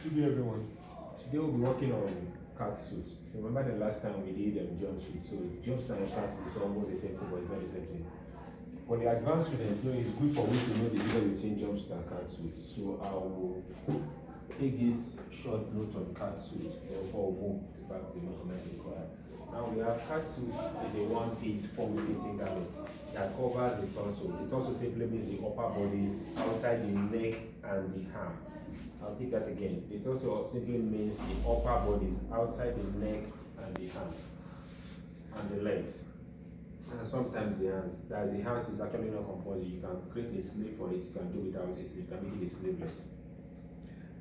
Good day, everyone. Today we'll be working on cat suits. If you remember the last time we did jumpsuit, so jumpsuit and cat suit is almost the same thing, but it's not the same thing. For the advanced students, it's good for me to know the difference between jumpsuit and cat suit. So I will take this short note on cat suit, therefore we'll move back to the measurement required. Now we have cat suit is a one-piece form-fitting garment that covers the torso. The torso simply means the upper bodies outside the neck and the arm. I'll take that again. It also simply means the upper bodies outside the neck and the hand and the legs. And sometimes the hands. That the hands is actually not compulsory. You can create a sleeve for it, you can do without it, you can make it a sleeveless.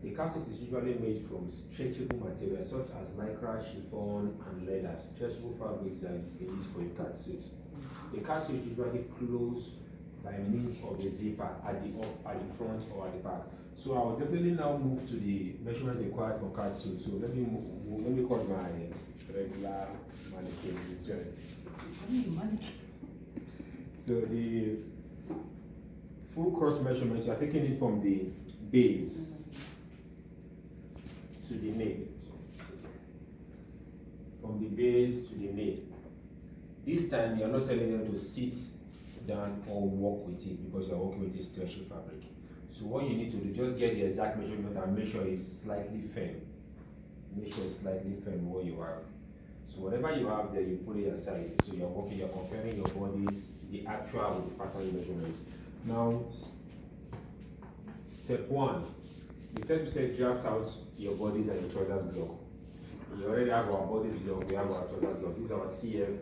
The casket is usually made from stretchable materials such as lycra, chiffon, and leather, stretchable fabrics that you can use for your cat suits. The cat suit is usually closed by means of a zipper at the front or at the back. So I will definitely now move to the measurement required for cat suit. So let me call my regular mannequin. This joint. So the full cross measurement, you are taking it from the base to the nape. From the base to the nape. This time you are not telling them to sit down or walk with it because you are working with a stretchy fabric. So what you need to do, just get the exact measurement and make sure it's slightly firm. Make sure it's slightly firm what you have. So whatever you have there, you put it aside. So you're working, you're comparing your bodies, the actual with the pattern measurement. Now, step one, the test said draft out your bodies and your trousers block. We already have our bodies block, we have our trousers block. These are our CF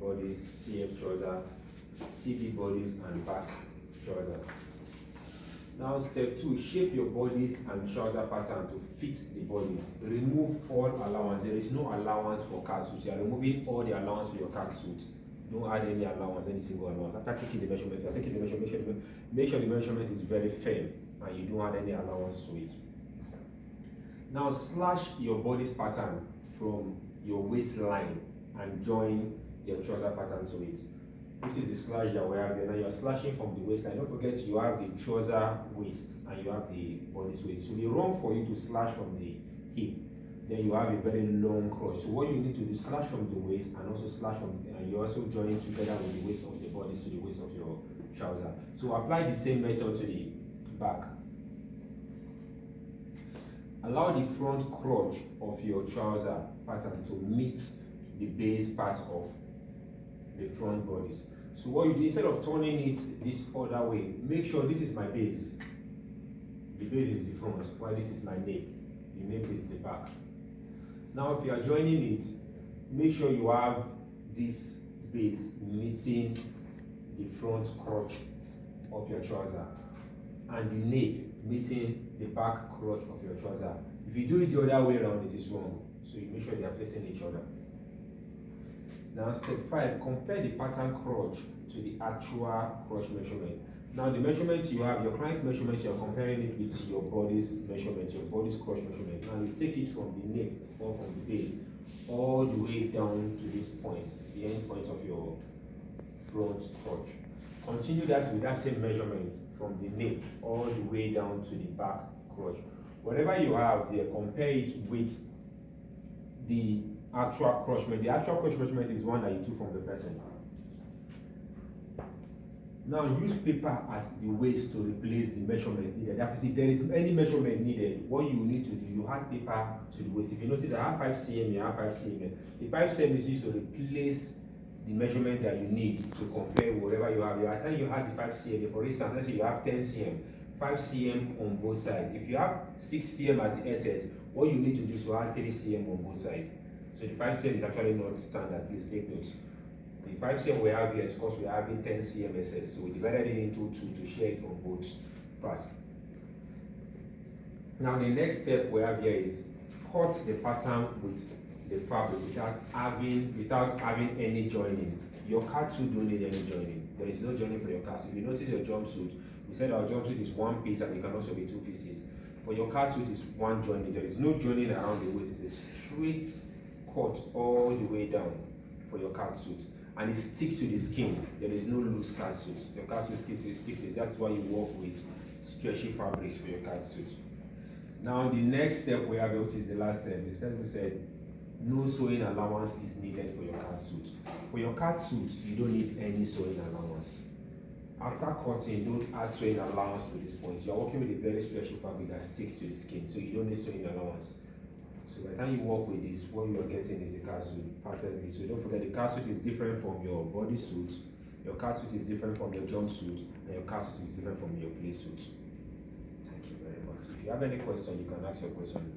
bodies, CF trouser, CB bodies, and back trouser. Now step two, shape your bodies and trouser pattern to fit the bodies. Remove all allowance. There is no allowance for cat suit. You are removing all the allowance for your cat suit. Don't add any allowance, any single allowance. After taking the measurement, if you are taking the measurement, make sure the measurement is very firm and you don't add any allowance to it. Now slash your body's pattern from your waistline and join your trouser pattern to it. This is the slash that we have here. Now you're slashing from the waistline. Don't forget you have the trouser waist and you have the body's waist. So it'll be wrong for you to slash from the hip. Then you have a very long cross. So what you need to do, slash from the waist and also slash from, and you also join it together with the waist of the body to the waist of your trouser. So apply the same method to the back. Allow the front crotch of your trouser pattern to meet the base part of the front bodies. So what you do, instead of turning it this other way, make sure this is my base. The base is the front, while this is my nape. The nape is the back. Now if you are joining it, make sure you have this base meeting the front crotch of your trouser and the nape meeting the back crotch of your trouser. If you do it the other way around, it is wrong. So you make sure they are facing each other. Now step 5, compare the pattern crotch to the actual crotch measurement. Now the measurement you have, your client measurement, you are comparing it with your body's measurement, your body's crotch measurement. Now you take it from the nape or from the base all the way down to this point, the end point of your front crotch. Continue that with that same measurement from the nape all the way down to the back crotch. Whatever you have there, compare it with the actual crotch measurement. The actual crotch measurement is one that you took from the person. Now use paper at the waist to replace the measurement needed. That is, if there is any measurement needed, what you need to do, you add paper to the waist. If you notice, I have 5 cm, you have 5 cm. The 5 cm is used to replace the measurement that you need to compare whatever you have. By the time you have the 5 cm, for instance, let's say you have 10 cm, 5 cm on both sides. If you have 6 cm as the SS, what you need to do is to add 3 cm on both sides. So the 5 cm is actually not standard, please take note. The 5 cm we have here is because we are having 10 cm SS, so we divided it into 2 to share it on both parts. Now the next step we have here is cut the pattern with the fabric without having any joining. Your cat suit don't need any joining. There is no joining for your cat suit. If you notice your jumpsuit, we said our jumpsuit is one piece and it can also be 2 pieces. For your cat suit is one joining. There is no joining around the waist. It's a straight cut all the way down for your cat suit. And it sticks to the skin. There is no loose cat suit. Your cat suit sticks to it. That's why you work with stretchy fabrics for your cat suit. Now the next step we have, which is the last step, is that we said no sewing allowance is needed for your cat suit. For your cat suit, you don't need any sewing allowance. After cutting, don't add sewing allowance to this point. You're working with a very special fabric that sticks to the skin, so you don't need sewing allowance. So by the time you work with this, what you're getting is a cat suit perfectly. So don't forget, the cat suit is different from your body suit, your cat suit is different from your jumpsuit, and your cat suit is different from your play suit. Thank you very much. If you have any question, you can ask your question.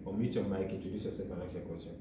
Unmute your mic, introduce yourself and ask your question.